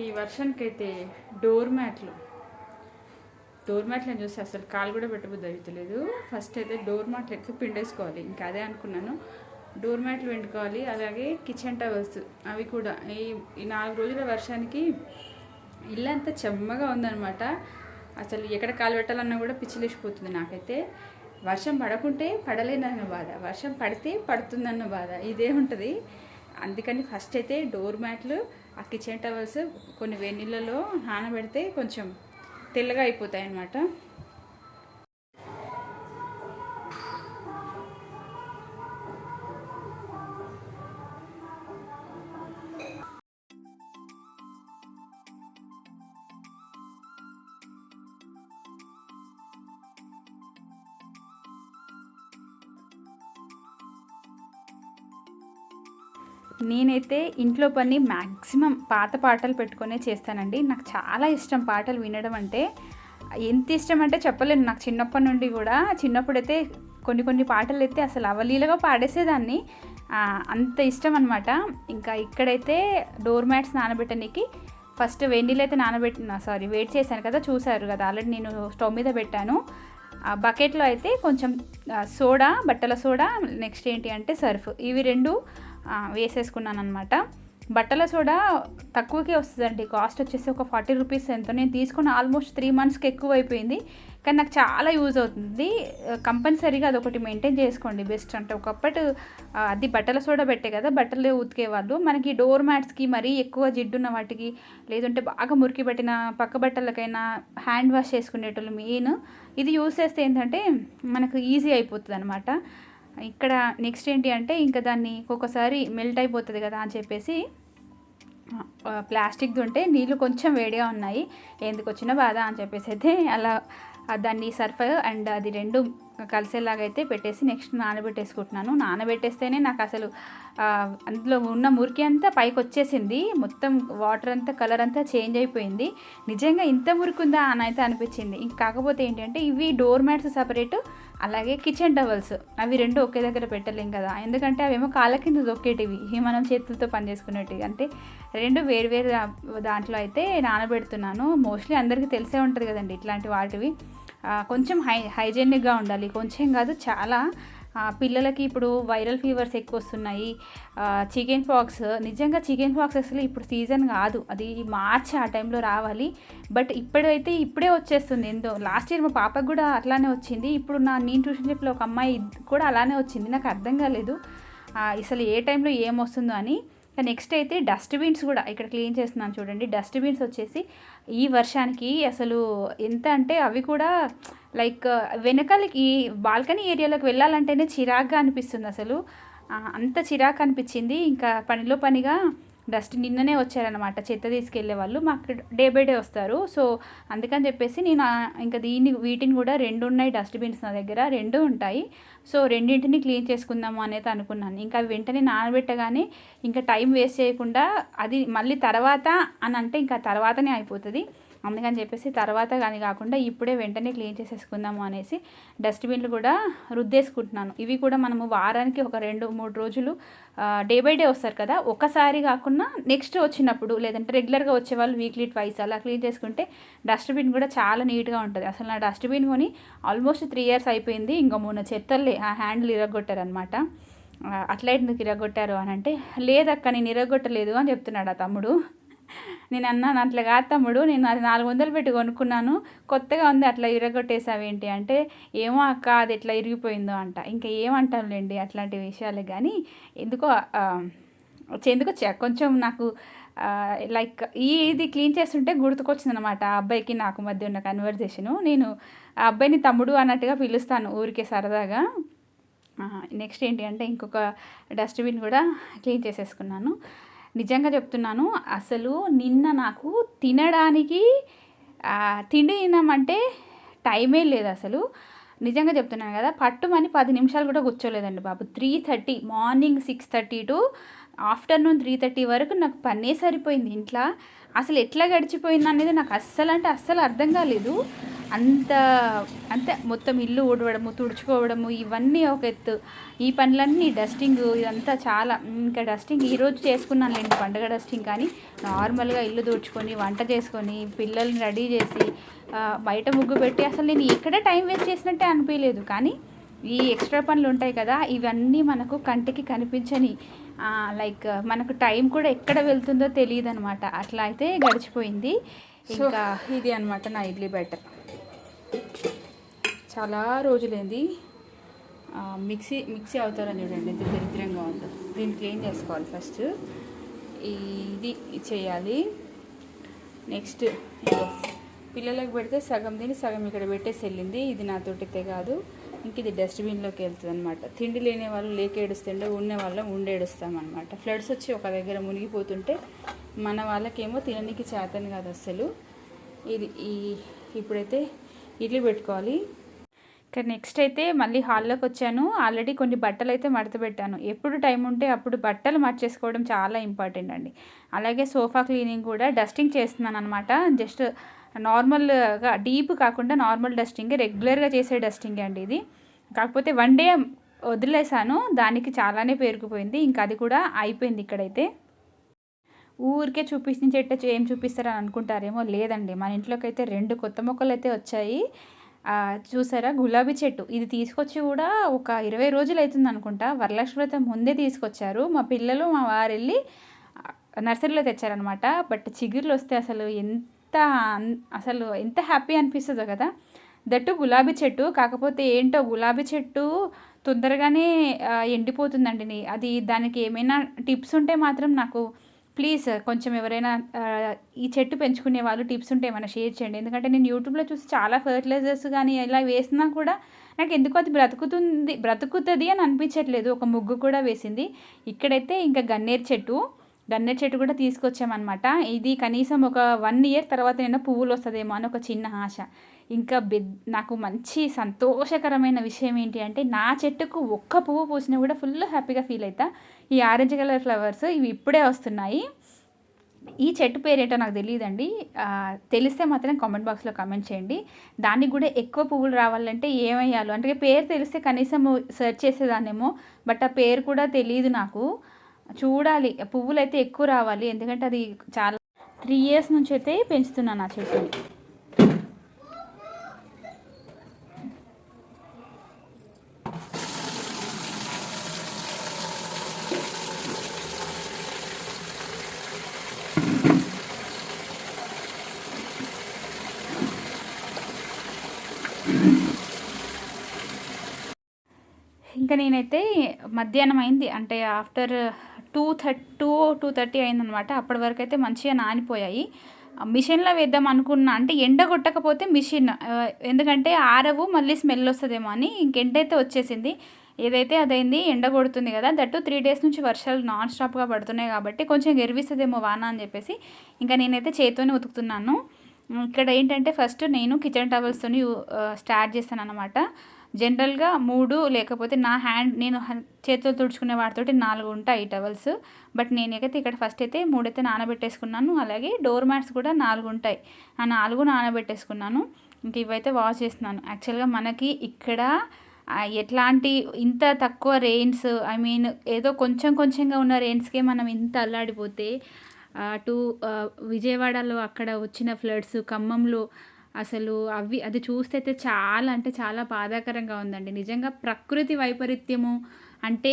ఈ వర్షానికైతే డోర్ మ్యాట్లు డోర్ చూస్తే అసలు కాలు కూడా పెట్టబుద్ధి అవుతలేదు. ఫస్ట్ అయితే డోర్ మ్యాట్లు ఎక్కువ పిండేసుకోవాలి, ఇంకా అదే అనుకున్నాను. డోర్ మ్యాట్లు వండుకోవాలి, అలాగే కిచెన్ టవల్స్ అవి కూడా. ఈ 4 రోజుల వర్షానికి ఇల్లు అంతా చెమ్మగా ఉందన్నమాట. అసలు ఎక్కడ కాలు పెట్టాలన్నా కూడా పిచ్చిలేసిపోతుంది నాకైతే. వర్షం పడకుంటే పడలేనన్న బాధ, వర్షం పడితే పడుతుందన్న బాధ, ఇదే ఉంటుంది. అందుకని ఫస్ట్ అయితే డోర్ మ్యాట్లు, ఆ కిచెన్ టవల్స్ కొన్ని వేడి నీళ్ళలో నానబెడితే కొంచెం తెల్లగా అయిపోతాయి అన్నమాట. నేనైతే ఇంట్లో పని మ్యాక్సిమం పాత పాటలు పెట్టుకునే చేస్తానండి. నాకు చాలా ఇష్టం పాటలు వినడం అంటే. ఎంత ఇష్టం అంటే చెప్పలేను. నాకు చిన్నప్పటి నుండి కూడా, చిన్నప్పుడైతే కొన్ని పాటలు అయితే అసలు అవలీలగా పాడేసేదాన్ని, అంత ఇష్టం అనమాట. ఇంకా ఇక్కడైతే డోర్ మ్యాట్స్ నానబెట్టడానికి ఫస్ట్ వెన్నీళ్ళు అయితే వెయిట్ చేశాను కదా, చూసారు కదా ఆల్రెడీ. నేను స్టవ్ మీద పెట్టాను. బకెట్లో అయితే కొంచెం సోడా, బట్టల సోడా, నెక్స్ట్ ఏంటి అంటే సర్ఫ్, ఇవి 2 వేసేసుకున్నాను అనమాట. బట్టల సోడా తక్కువకే వస్తుందండి, కాస్ట్ వచ్చేసి ఒక 40 రూపీస్ ఎంతో. నేను తీసుకున్న ఆల్మోస్ట్ 3 మంత్స్కి ఎక్కువ అయిపోయింది, కానీ నాకు చాలా యూజ్ అవుతుంది. కంపల్సరీగా అదొకటి మెయింటైన్ చేసుకోండి, బెస్ట్. అంటే ఒకప్పటి అది బట్టల సోడా పెట్టే కదా బట్టలు ఉతికేవాళ్ళు. మనకి డోర్ మ్యాట్స్కి మరీ ఎక్కువ జిడ్డున్న వాటికి, లేదంటే బాగా మురికి పెట్టిన పక్క బట్టలకైనా హ్యాండ్ వాష్ చేసుకునేటోళ్ళు మెయిన్. ఇది యూజ్ చేస్తే ఏంటంటే మనకు ఈజీ అయిపోతుంది అనమాట. ఇక్కడ నెక్స్ట్ ఏంటి అంటే ఇంకా దాన్ని ఒక్కొక్కసారి మెల్ట్ అయిపోతుంది కదా అని చెప్పేసి ప్లాస్టిక్ది ఉంటే నీళ్ళు కొంచెం వేడిగా ఉన్నాయి, ఎందుకు వచ్చిన బాధ అని చెప్పేసి అయితే అలా దాన్ని సర్ఫ్ అండ్ అది 2 కలిసేలాగా అయితే పెట్టేసి నెక్స్ట్ నానబెట్టేసుకుంటున్నాను. నానబెట్టేస్తేనే నాకు అసలు అందులో ఉన్న మురికి అంతా పైకి వచ్చేసింది, మొత్తం వాటర్ అంతా కలర్ అంతా చేంజ్ అయిపోయింది. నిజంగా ఇంత మురికి ఉందా అని అయితే అనిపించింది. కాకపోతే ఏంటంటే ఇవి డోర్ మ్యాట్స్ సపరేటు, అలాగే కిచెన్ టవల్స్ అవి 2 ఒకే దగ్గర పెట్టలేం కదా, ఎందుకంటే అవేమో కాళ్ళ కింద దొక్కేటివి, మనం చేతులతో పని చేసుకునేటివి. అంటే 2 వేరు దాంట్లో అయితే నానబెడుతున్నాను. మోస్ట్లీ అందరికీ తెలిసే ఉంటుంది కదండి ఇట్లాంటి వాటివి. కొంచెం హైజెనిక్గా ఉండాలి, కొంచెం కాదు చాలా. పిల్లలకి ఇప్పుడు వైరల్ ఫీవర్స్ ఎక్కువ వస్తున్నాయి, చికెన్ పాక్స్. నిజంగా చికెన్ పాక్స్ అసలు ఇప్పుడు సీజన్ కాదు, అది మార్చి ఆ టైంలో రావాలి. బట్ ఇప్పుడే వచ్చేస్తుంది. ఎంతో లాస్ట్ ఇయర్ మా పాపకు కూడా అట్లానే వచ్చింది. ఇప్పుడు నేను ట్యూషన్ చెప్పిన ఒక అమ్మాయి కూడా అలానే వచ్చింది. నాకు అర్థం కాలేదు అసలు ఏ టైంలో ఏమొస్తుందో అని. నెక్స్ట్ అయితే డస్ట్బిన్స్ కూడా ఇక్కడ క్లీన్ చేస్తున్నాను చూడండి. డస్ట్బిన్స్ వచ్చేసి ఈ వర్షానికి అసలు ఎంత అంటే అవి కూడా లైక్ వెనకాలకి బాల్కనీ ఏరియాలోకి వెళ్ళాలంటేనే చిరాగ్గా అనిపిస్తుంది అసలు, అంత చిరాకు అనిపించింది. ఇంకా పనిలో పనిగా నిన్ననే వచ్చారనమాట చెత్త తీసుకెళ్లే వాళ్ళు, మాకు డే బై డే వస్తారు. సో అందుకని చెప్పేసి నేను ఇంకా వీటిని కూడా 2 ఉన్నాయి డస్ట్బిన్స్ నా దగ్గర, 2 ఉంటాయి. సో రెండింటిని క్లీన్ చేసుకుందాము అనేది అనుకున్నాను. ఇంకా వెంటనే నానబెట్టగానే ఇంకా టైం వేస్ట్ చేయకుండా అది మళ్ళీ తర్వాత అని అంటే ఇంకా తర్వాతనే అయిపోతుంది. అందుకని చెప్పేసి తర్వాత కానీ కాకుండా ఇప్పుడే వెంటనే క్లీన్ చేసేసుకుందాము అనేసి డస్ట్బిన్లు కూడా రుద్దేసుకుంటున్నాను. ఇవి కూడా మనము వారానికి ఒక 2-3 రోజులు డే బై డే వస్తారు కదా, ఒకసారి కాకుండా నెక్స్ట్ వచ్చినప్పుడు, లేదంటే రెగ్యులర్గా వచ్చేవాళ్ళు వీక్లీ ట్వైస్ అలా క్లీన్ చేసుకుంటే డస్ట్బిన్ కూడా చాలా నీట్గా ఉంటుంది. అసలు నా డస్ట్బిన్ కొని ఆల్మోస్ట్ 3 ఇయర్స్ అయిపోయింది. ఇంకా మొన్న చెత్తలే ఆ హ్యాండిల్ ఇరగొట్టారనమాట. అట్లా ఎందుకు ఇరగొట్టారు అని అంటే, లేదక్క నేను ఇరగొట్టలేదు అని చెప్తున్నాడు ఆ తమ్ముడు. నేను అన్నాను, అట్లా కాదు తమ్ముడు, నేను అది 400 పెట్టి కొనుక్కున్నాను, కొత్తగా ఉంది, అట్లా ఇరగొట్టేసావేంటి అంటే, ఏమో అక్క అది ఎట్లా ఇరిగిపోయిందో అంట. ఇంకా ఏమంటానులేండి అట్లాంటి విషయాలే. కానీ ఎందుకో కొంచెం నాకు లైక్ ఇది క్లీన్ చేస్తుంటే గుర్తుకొచ్చింది అనమాట ఆ అబ్బాయికి నాకు మధ్య ఉన్న కన్వర్జేషను. నేను ఆ అబ్బాయిని తమ్ముడు అన్నట్టుగా పిలుస్తాను ఊరికే సరదాగా. నెక్స్ట్ ఏంటి అంటే ఇంకొక డస్ట్బిన్ కూడా క్లీన్ చేసేసుకున్నాను. నిజంగా చెప్తున్నాను, అసలు నిన్న నాకు తినడానికి తిండి తిన్నామంటే టైమే లేదు అసలు. నిజంగా చెప్తున్నాను కదా, పట్టుమని 10 నిమిషాలు కూడా కూర్చోలేదండి బాబు. 3:30 మార్నింగ్ 6:30 టు ఆఫ్టర్నూన్ 3:30 వరకు నాకు పనే సరిపోయింది ఇంట్లో. అసలు ఎట్లా గడిచిపోయింది అనేది నాకు అస్సలు అర్థం కాలేదు. అంత అంతే మొత్తం ఇల్లు ఊడవడము, తుడుచుకోవడము ఇవన్నీ ఒక ఎత్తు. ఈ పనులన్నీ డస్టింగ్ ఇదంతా చాలా ఇంకా డస్టింగ్ ఈరోజు చేసుకున్నానులేండి పండుగ డస్టింగ్. కానీ నార్మల్గా ఇల్లు తుడుచుకొని వంట చేసుకొని పిల్లల్ని రెడీ చేసి బయట ముగ్గు పెట్టి అసలు నేను ఎక్కడ టైం వేస్ట్ చేసినట్టే అనిపించలేదు. కానీ ఈ ఎక్స్ట్రా పనులు ఉంటాయి కదా, ఇవన్నీ మనకు కంటికి కనిపించని లైక్ మనకు టైం కూడా ఎక్కడ వెళ్తుందో తెలియదు అనమాట. అట్లా అయితే గడిచిపోయింది. ఇంకా ఇది అనమాట నా ఇడ్లీ బ్యాటర్. చాలా రోజులైంది. మిక్సీ అవుతారని చూడండి ఎంత దరిద్రంగా ఉందో. దీన్ని క్లీన్ చేసుకోవాలి ఫస్ట్. ఇది చేయాలి. నెక్స్ట్ పిల్లలకు పెడితే సగం తిని సగం ఇక్కడ పెట్టేసి వెళ్ళింది. ఇది నాతోటితే కాదు, ఇంక ఇది డస్ట్బిన్లోకి వెళ్తుంది అనమాట. తిండి లేని వాళ్ళు లేక ఏడుస్తుండే, ఉన్న వాళ్ళం ఉండేడుస్తామన్నమాట. ఫ్లడ్స్ వచ్చి ఒక దగ్గర మునిగిపోతుంటే మన వాళ్ళకేమో తినడానికి చేతని కాదు అస్సలు. ఇప్పుడైతే ఇడ్లీ పెట్టుకోవాలి. ఇక్కడ నెక్స్ట్ అయితే మళ్ళీ హాల్లోకి వచ్చాను. ఆల్రెడీ కొన్ని బట్టలు అయితే మడత పెట్టాను. ఎప్పుడు టైం ఉంటే అప్పుడు బట్టలు మర్చేసుకోవడం చాలా ఇంపార్టెంట్ అండి. అలాగే సోఫా క్లీనింగ్ కూడా డస్టింగ్ చేస్తున్నాను అనమాట. జస్ట్ నార్మల్గా డీప్ కాకుండా నార్మల్ డస్టింగ్, రెగ్యులర్గా చేసే డస్టింగ్ అండి ఇది. కాకపోతే 1 డే వదిలేసాను, దానికి చాలానే పేరుకుపోయింది. ఇంకా అది కూడా అయిపోయింది. ఇక్కడైతే ఊరికే చూపించేట ఏం చూపిస్తారని అనుకుంటారేమో, లేదండి. మన ఇంట్లోకి అయితే 2 కొత్త మొక్కలు అయితే వచ్చాయి. చూసారా గులాబీ చెట్టు, ఇది తీసుకొచ్చి కూడా ఒక 20 రోజులు అవుతుంది అనుకుంటా. వరలక్ష్మి వ్రతం ముందే తీసుకొచ్చారు. మా పిల్లలు మా వారు వెళ్ళి నర్సరీలో తెచ్చారనమాట. బట్ చిగుర్లు వస్తే అసలు ఎంత హ్యాపీ అనిపిస్తుందో కదా. దట్టు గులాబీ చెట్టు. కాకపోతే ఏంటో గులాబీ చెట్టు తొందరగానే ఎండిపోతుందండి. అది దానికి ఏమైనా టిప్స్ ఉంటే మాత్రం నాకు ప్లీజ్ కొంచెం ఎవరైనా ఈ చెట్టు పెంచుకునే వాళ్ళు టిప్స్ ఉంటే ఏమైనా షేర్ చేయండి. ఎందుకంటే నేను యూట్యూబ్లో చూసి చాలా ఫర్టిలైజర్స్ కానీ ఇలా వేసినా కూడా నాకు ఎందుకో అది బ్రతుకుతుంది అని అనిపించట్లేదు. ఒక ముగ్గు కూడా వేసింది. ఇక్కడైతే ఇంకా గన్నేరు చెట్టు కూడా తీసుకొచ్చామన్నమాట. ఇది కనీసం ఒక 1 ఇయర్ తర్వాత నేను పువ్వులు వస్తుందేమో అని ఒక చిన్న ఆశ. ఇంకా నాకు మంచి సంతోషకరమైన విషయం ఏంటి అంటే, నా చెట్టుకు ఒక్క పువ్వు పూసినా కూడా ఫుల్ హ్యాపీగా ఫీల్ అవుతా. ఈ ఆరెంజ్ కలర్ ఫ్లవర్స్ ఇవి ఇప్పుడే వస్తున్నాయి. ఈ చెట్టు పేరేంటో నాకు తెలియదండి. తెలిస్తే మాత్రం కామెంట్ బాక్స్లో కామెంట్ చేయండి. దానికి కూడా ఎక్కువ పువ్వులు రావాలంటే ఏమయ్యాలో అంటే పేరు తెలిస్తే కనీసం సెర్చ్ చేసేదాన్నేమో. బట్ ఆ పేరు కూడా తెలియదు నాకు. చూడాలి. పువ్వులు అయితే ఎక్కువ రావాలి, ఎందుకంటే అది చాలా 3 ఇయర్స్ నుంచి అయితే పెంచుతున్నాను ఆ చెట్టుని. ఇంకా నేనైతే మధ్యాహ్నం అయింది అంటే ఆఫ్టర్ 2:30 అయిందనమాట. అప్పటి వరకు అయితే మంచిగా నానిపోయాయి. మిషన్లో వేద్దాం అనుకున్నా, అంటే ఎండ కొట్టకపోతే మిషన్ ఎందుకంటే ఆరవు, మళ్ళీ స్మెల్ వస్తుందేమో అని ఇంకెండైతే వచ్చేసింది. ఏదైతే అదైంది. ఎండ కొడుతుంది కదా, దట్టు 3 డేస్ నుంచి వర్షాలు నాన్ స్టాప్గా పడుతున్నాయి కాబట్టి కొంచెం గెరివిస్తుందేమో వాన అని చెప్పేసి ఇంకా నేనైతే చేతితోనే ఉతుకుతున్నాను. ఇక్కడ ఏంటంటే ఫస్ట్ నేను కిచెన్ టవల్స్తో స్టార్ట్ చేస్తాను అనమాట. జనరల్గా 3 లేకపోతే నేను చేతులు తుడుచుకునే వాటితోటి 4 ఉంటాయి టవల్స్. బట్ నేనైతే ఇక్కడ ఫస్ట్ అయితే 3 అయితే నానబెట్టేసుకున్నాను. అలాగే డోర్ మ్యాట్స్ కూడా 4 ఉంటాయి. ఆ 4 నానబెట్టేసుకున్నాను. ఇంక ఇవైతే వాష్ చేస్తున్నాను. యాక్చువల్గా మనకి ఇక్కడ ఎట్లాంటి ఇంత తక్కువ రెయిన్స్, ఏదో కొంచెంగా ఉన్న రెయిన్స్కే మనం ఇంత అల్లాడిపోతే అటు విజయవాడలో అక్కడ వచ్చిన ఫ్లడ్స్, ఖమ్మంలో అసలు అది చూస్తే అయితే చాలా అంటే చాలా బాధాకరంగా ఉందండి. నిజంగా ప్రకృతి వైపరీత్యము అంటే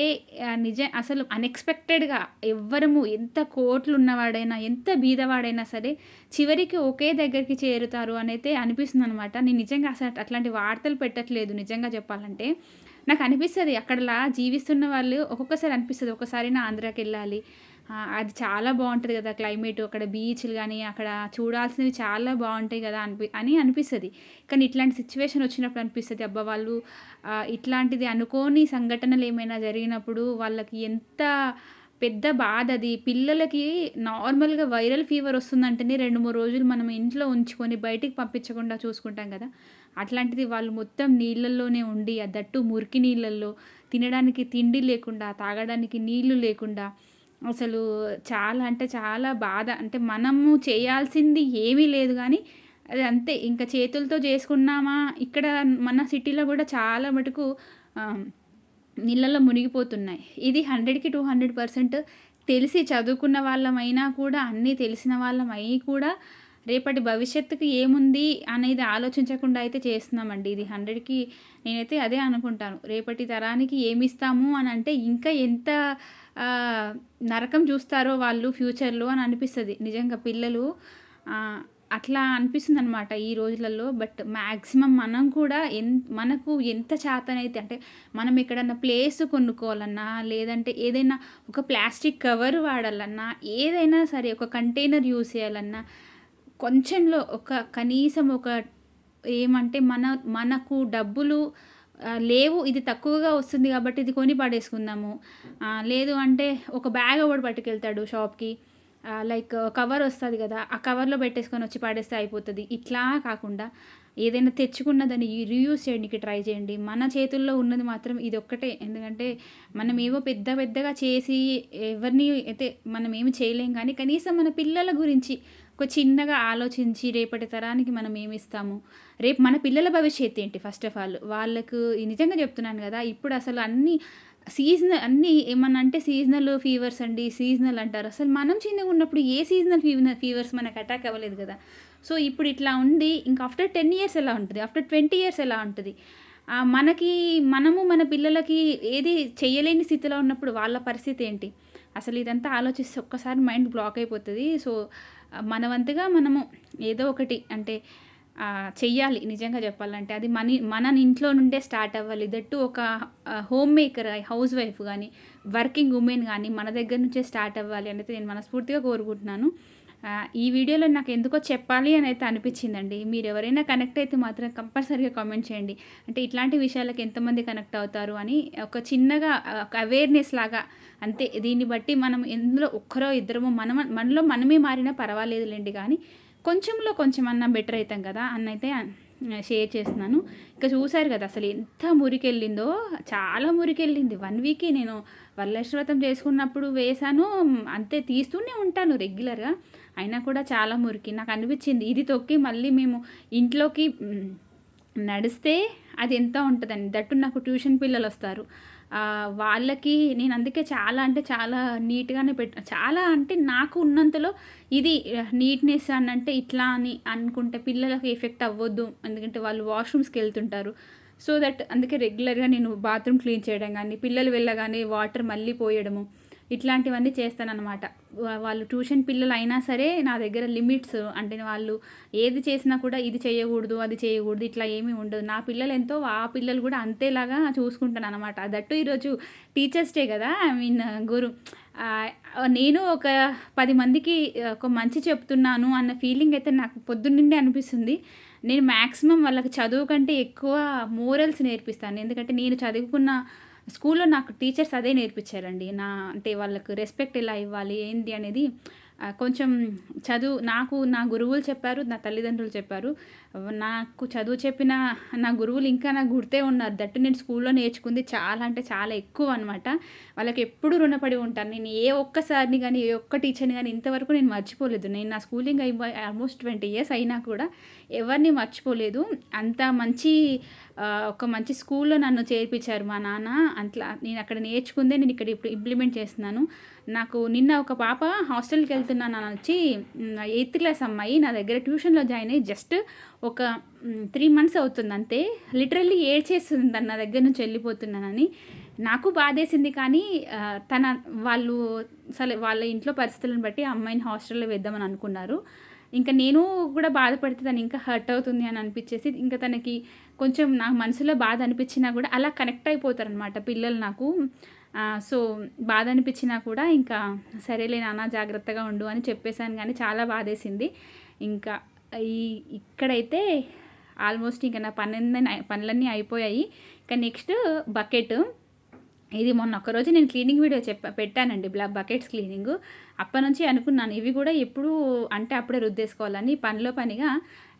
అసలు అన్ఎక్స్పెక్టెడ్గా ఎవ్వరము ఎంత కోట్లు ఉన్నవాడైనా ఎంత బీదవాడైనా సరే చివరికి ఒకే దగ్గరికి చేరుతారు అనైతే అనిపిస్తుంది అనమాట. నేను నిజంగా అసలు అట్లాంటి వార్తలు పెట్టట్లేదు. నిజంగా చెప్పాలంటే నాకు అనిపిస్తుంది అక్కడలా జీవిస్తున్న వాళ్ళు ఒక్కొక్కసారి అనిపిస్తుంది ఒకసారి నా ఆంధ్రాకి వెళ్ళాలి, అది చాలా బాగుంటుంది కదా క్లైమేట్, అక్కడ బీచ్లు కానీ అక్కడ చూడాల్సినవి చాలా బాగుంటాయి కదా అని అనిపిస్తుంది. కానీ ఇట్లాంటి సిచ్యువేషన్ వచ్చినప్పుడు అనిపిస్తుంది అబ్బా వాళ్ళు ఇట్లాంటిది అనుకోని సంఘటనలు ఏమైనా జరిగినప్పుడు వాళ్ళకి ఎంత పెద్ద బాధ అది. పిల్లలకి నార్మల్గా వైరల్ ఫీవర్ వస్తుందంటేనే 2-3 రోజులు మనం ఇంట్లో ఉంచుకొని బయటికి పంపించకుండా చూసుకుంటాం కదా, అట్లాంటిది వాళ్ళు మొత్తం నీళ్ళల్లోనే ఉండి దట్టు మురికి నీళ్ళల్లో తినడానికి తిండి లేకుండా తాగడానికి నీళ్లు లేకుండా అసలు చాలా అంటే చాలా బాధ. అంటే మనము చేయాల్సింది ఏమీ లేదు కానీ అది అంతే ఇంకా చేతులతో చేసుకున్నామా. ఇక్కడ మన సిటీలో కూడా చాలా మటుకు నీళ్ళల్లో మునిగిపోతున్నాయి. ఇది 100కి 200% తెలిసి చదువుకున్న వాళ్ళమైనా కూడా, అన్నీ తెలిసిన వాళ్ళమై కూడా రేపటి భవిష్యత్తుకి ఏముంది అనేది ఆలోచించకుండా అయితే చేస్తున్నామండి. ఇది 100కి నేనైతే అదే అనుకుంటాను. రేపటి తరానికి ఏమిస్తాము అని అంటే ఇంకా ఎంత నరకం చూస్తారో వాళ్ళు ఫ్యూచర్‌లో అని అనిపిస్తది. నిజంగా పిల్లలు అట్లా అనిపిస్తుందనమాట ఈ రోజులలో. బట్ మ్యాక్సిమం మనం కూడా మనకు ఎంత చేతనైతే అంటే మనం ఎక్కడన్నా ప్లేస్ కొనుక్కోవాలన్నా, లేదంటే ఏదైనా ఒక ప్లాస్టిక్ కవర్ వాడాలన్నా, ఏదైనా సరే ఒక కంటైనర్ యూజ్ చేయాలన్నా కొంచెంలో కనీసం ఏమంటే మనకు డబ్బులు లేవు, ఇది తక్కువగా వస్తుంది కాబట్టి ఇది కొని పడేసుకుందాము. లేదు అంటే ఒక బ్యాగ్ ఒకటి పట్టుకెళ్తాడు షాప్‌కి. లైక్ కవర్ వస్తుంది కదా, ఆ కవర్లో పెట్టేసుకొని వచ్చి పడేస్తే అయిపోతుంది. ఇట్లా కాకుండా ఏదైనా తెచ్చుకున్న దాన్ని రీయూజ్ చేయడానికి ట్రై చేయండి. మన చేతుల్లో ఉన్నది మాత్రం ఇది ఒక్కటే. ఎందుకంటే మనం ఏవో పెద్దగా చేసి ఎవరిని అయితే మనం ఏమి చేయలేం, కానీ కనీసం మన పిల్లల గురించి ఒక చిన్నగా ఆలోచించి రేపటి తరానికి మనం ఏమిస్తాము, రేపు మన పిల్లల భవిష్యత్తు ఏంటి, ఫస్ట్ ఆఫ్ ఆల్ వాళ్ళకు నిజంగా చెప్తున్నాను కదా. ఇప్పుడు అసలు అన్నీ ఏమన్నా అంటే సీజనల్ ఫీవర్స్ అండి, సీజనల్ అంటారు. అసలు మనం చిన్నగా ఉన్నప్పుడు ఏ సీజనల్ ఫీవర్స్ మనకు అటాక్ అవ్వలేదు కదా. సో ఇప్పుడు ఇట్లా ఉంది, ఇంకా ఆఫ్టర్ 10 ఇయర్స్ ఎలా ఉంటుంది, ఆఫ్టర్ 20 ఇయర్స్ ఎలా ఉంటుంది. మనము మన పిల్లలకి ఏది చెయ్యలేని స్థితిలో ఉన్నప్పుడు వాళ్ళ పరిస్థితి ఏంటి. అసలు ఇదంతా ఆలోచిస్తే ఒక్కసారి మైండ్ బ్లాక్ అయిపోతుంది. సో మన వంతుగా మనము ఏదో ఒకటి అంటే చెయ్యాలి. నిజంగా చెప్పాలంటే అది మన ఇంట్లో నుండే స్టార్ట్ అవ్వాలి. దట్టు ఒక హోమ్ మేకర్, హౌస్ వైఫ్ కానీ, వర్కింగ్ ఉమెన్ కానీ మన దగ్గర నుంచే స్టార్ట్ అవ్వాలి అనేది నేను మనస్ఫూర్తిగా కోరుకుంటున్నాను. ఈ వీడియోలో నాకు ఎందుకో చెప్పాలి అని అయితే అనిపించిందండి. మీరు ఎవరైనా కనెక్ట్ అయితే మాత్రం కంపల్సరీగా కామెంట్ చేయండి. అంటే ఇట్లాంటి విషయాలకు ఎంతమంది కనెక్ట్ అవుతారు అని ఒక చిన్నగా ఒక అవేర్నెస్ లాగా అంతే. దీన్ని బట్టి మనం ఎందులో ఒక్కరో ఇద్దరమో మనలో మనమే మారినా పర్వాలేదులేండి, కానీ కొంచెంలో కొంచెం అన్నా బెటర్ అవుతాం కదా అన్నైతే షేర్ చేస్తున్నాను. ఇంకా చూసారు కదా అసలు ఎంత మురికెళ్ళిందో, చాలా మురికెళ్ళింది. 1 వీక్కి నేను వరలక్ష్మి వ్రతం చేసుకున్నప్పుడు వేశాను, అంతే తీస్తూనే ఉంటాను రెగ్యులర్గా. అయినా కూడా చాలా మురికి. నాకు అనిపించింది ఇది తొక్కి మళ్ళీ మేము ఇంట్లోకి నడిస్తే అది ఎంత ఉంటుందని. దట్టు నాకు ట్యూషన్ పిల్లలు వస్తారు, వాళ్ళకి నేను అందుకే చాలా అంటే చాలా నీట్గానే చాలా అంటే నాకు ఉన్నంతలో ఇది నీట్నెస్ అని అంటే ఇట్లా అని అనుకుంటే పిల్లలకి ఎఫెక్ట్ అవ్వద్దు. ఎందుకంటే వాళ్ళు వాష్రూమ్స్కి వెళ్తుంటారు. సో దట్ అందుకే రెగ్యులర్గా నేను బాత్రూమ్ క్లీన్ చేయడం కానీ, పిల్లలు వెళ్ళగానే వాటర్ మళ్ళీ పోయడము, ఇట్లాంటివన్నీ చేస్తానన్నమాట. వాళ్ళు ట్యూషన్ పిల్లలు అయినా సరే నా దగ్గర లిమిట్స్ అంటే వాళ్ళు ఏది చేసినా కూడా ఇది చేయకూడదు, అది చేయకూడదు, ఇట్లా ఏమీ ఉండదు. నా పిల్లలు ఎంతో ఆ పిల్లలు కూడా అంతేలాగా చూసుకుంటాను అనమాట. దట్టు ఈరోజు టీచర్స్ డే కదా, ఐ మీన్ నేను ఒక 10 మందికి ఒక మంచి చెప్తున్నాను అన్న ఫీలింగ్ అయితే నాకు పొద్దున్నుండే అనిపిస్తుంది. నేను మ్యాక్సిమం వాళ్ళకి చదువు కంటే ఎక్కువ మోరల్స్ నేర్పిస్తాను. ఎందుకంటే నేను చదువుకున్న స్కూల్లో నాకు టీచర్స్ అదే నేర్పించారండి. అంటే వాళ్ళకు రెస్పెక్ట్ ఎలా ఇవ్వాలి ఏంటి అనేది కొంచెం నాకు నా గురువులు చెప్పారు, నా తల్లిదండ్రులు చెప్పారు. నాకు చదువు చెప్పిన నా గురువులు ఇంకా నాకు గుర్తే ఉన్నారు. దట్టు నేను స్కూల్లో నేర్చుకుంది చాలా అంటే చాలా ఎక్కువ అనమాట. వాళ్ళకి ఎప్పుడు రుణపడి ఉంటాను. నేను ఏ ఒక్కసారిని కానీ, ఏ ఒక్క టీచర్ని కానీ ఇంతవరకు నేను మర్చిపోలేదు. నేను నా స్కూలింగ్ ఆల్మోస్ట్ 20 ఇయర్స్ అయినా కూడా ఎవరిని మర్చిపోలేదు. అంత ఒక మంచి స్కూల్లో నన్ను చేర్పించారు మా నాన్న. అట్లా నేను అక్కడ నేర్చుకుందే నేను ఇక్కడ ఇప్పుడు ఇంప్లిమెంట్ చేస్తున్నాను. నాకు నిన్న ఒక పాప హాస్టల్కి వెళ్తున్నాను అని వచ్చి 8th క్లాస్ అమ్మాయి నా దగ్గర ట్యూషన్లో జాయిన్ అయ్యి జస్ట్ ఒక 3 months అవుతుంది అంతే. లిటరల్లీ ఏడ్చేస్తుంది తను నా దగ్గర నుంచి వెళ్ళిపోతున్నానని. నాకు బాధేసింది, కానీ వాళ్ళు వాళ్ళ ఇంట్లో పరిస్థితులను బట్టి ఆ అమ్మాయిని హాస్టల్లో వేద్దామని అనుకున్నారు. ఇంకా నేను కూడా బాధపడితే తను ఇంకా హర్ట్ అవుతుంది అని అనిపించేసి, ఇంకా తనకి కొంచెం నా మనసులో బాధ అనిపించినా కూడా అలా కనెక్ట్ అయిపోతారనమాట పిల్లలు నాకు. సో బాధ అనిపించినా కూడా ఇంకా సరేలే నాన్న జాగ్రత్తగా ఉండు అని చెప్పేశాను, కానీ చాలా బాధేసింది. ఇంకా ఇక్కడైతే ఆల్మోస్ట్ ఇంకా నా పనులన్నీ అయిపోయాయి. ఇంకా నెక్స్ట్ బకెట్. ఇది మొన్న ఒక్కరోజు నేను క్లీనింగ్ వీడియో పెట్టానండి, బకెట్స్ క్లీనింగ్. అప్పటి నుంచి అనుకున్నాను ఇవి కూడా ఎప్పుడు అంటే అప్పుడే రుద్దేసుకోవాలని, పనిలో పనిగా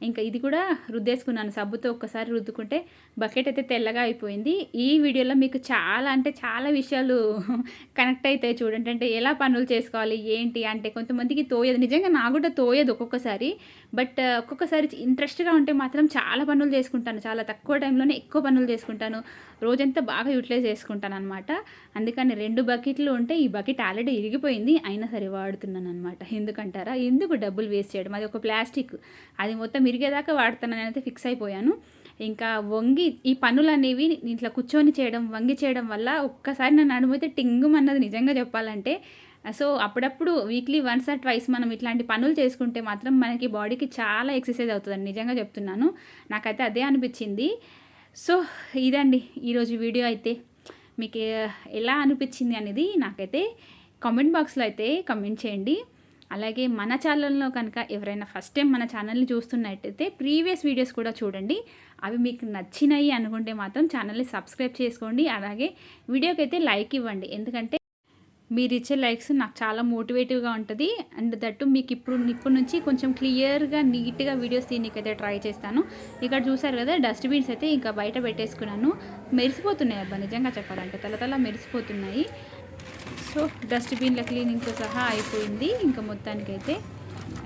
ఇంకా ఇది కూడా రుద్దేసుకున్నాను. సబ్బుతో ఒక్కసారి రుద్దుకుంటే బకెట్ అయితే తెల్లగా అయిపోయింది. ఈ వీడియోలో మీకు చాలా అంటే చాలా విషయాలు కనెక్ట్ అవుతాయి చూడండి. అంటే ఎలా పనులు చేసుకోవాలి ఏంటి అంటే కొంతమందికి తోయదు, నిజంగా నాకు కూడా తోయదు ఒక్కొక్కసారి. బట్ ఒక్కొక్కసారి ఇంట్రెస్ట్గా ఉంటే మాత్రం చాలా పనులు చేసుకుంటాను, చాలా తక్కువ టైంలోనే ఎక్కువ పనులు చేసుకుంటాను, రోజంతా బాగా యూటిలైజ్ చేసుకుంటాను అనమాట. అందుకని 2 బకెట్లు ఉంటే ఈ బకెట్ ఆల్రెడీ ఇరిగిపోయింది, అయినా సరే వాడుతున్నాను అనమాట. ఎందుకంటారా, ఎందుకు డబ్బులు వేస్ట్ చేయడం, అది ఒక ప్లాస్టిక్, అది మొత్తం ఇరిగేదాకా వాడుతానని అయితే ఫిక్స్ అయిపోయాను. ఇంకా వంగి ఈ పనులు అనేవి ఇట్లా కూర్చొని చేయడం, వంగి చేయడం వల్ల ఒక్కసారి నన్ను నడుమైతే టింగుమన్నది నిజంగా చెప్పాలంటే. సో అప్పుడప్పుడు వీక్లీ వన్స్ ఆర్ ట్వైస్ మనం ఇట్లాంటి పనులు చేసుకుంటే మాత్రం మనకి బాడీకి చాలా ఎక్సర్సైజ్ అవుతుందని నిజంగా చెప్తున్నాను. నాకైతే అదే అనిపించింది. సో ఇదండి ఈరోజు వీడియో అయితే. మీకు ఎలా అనిపించింది అనేది నాకైతే కామెంట్ బాక్స్లో అయితే కామెంట్ చేయండి. అలాగే మన ఛానల్లో కనుక ఎవరైనా ఫస్ట్ టైం మన ఛానల్ని చూస్తున్నట్టయితే ప్రీవియస్ వీడియోస్ కూడా చూడండి. అవి మీకు నచ్చినాయి అనుకుంటే మాత్రం ఛానల్ని సబ్స్క్రైబ్ చేసుకోండి. అలాగే వీడియోకి అయితే లైక్ ఇవ్వండి, ఎందుకంటే మీరు ఇచ్చే లైక్స్ నాకు చాలా మోటివేటివ్గా ఉంటుంది. అండ్ దట్టు మీకు ఇప్పటి నుంచి కొంచెం క్లియర్గా నీట్గా వీడియోస్ తీయడానికైతే ట్రై చేస్తాను. ఇక్కడ చూసారు కదా డస్ట్బిన్స్ అయితే ఇంకా బయట పెట్టేసుకున్నాను. మెరిసిపోతున్నాయి అబ్బా, నిజంగా చెప్పాలంటే తల మెరిసిపోతున్నాయి. సో డస్ట్బిన్ల క్లీనింగ్తో సహా అయిపోయింది. ఇంకా మొత్తానికైతే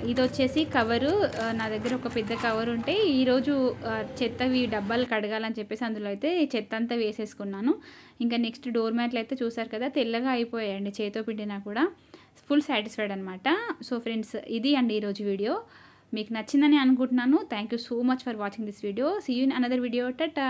ఇది వచ్చేసి కవరు, నా దగ్గర ఒక పెద్ద కవర్ ఉంటే ఈరోజు చెత్తవి డబ్బాలు కడగాలని చెప్పేసి అందులో అయితే చెత్త అంతా వేసేసుకున్నాను. ఇంకా నెక్స్ట్ డోర్ మ్యాట్లు అయితే చూసారు కదా తెల్లగా అయిపోయాయండి, చేతో పిండినా కూడా ఫుల్ సాటిస్ఫైడ్ అనమాట. సో ఫ్రెండ్స్ ఇది అండి ఈరోజు వీడియో, మీకు నచ్చిందని అనుకుంటున్నాను. Thank you so much for watching this video. See you in another video. Tata.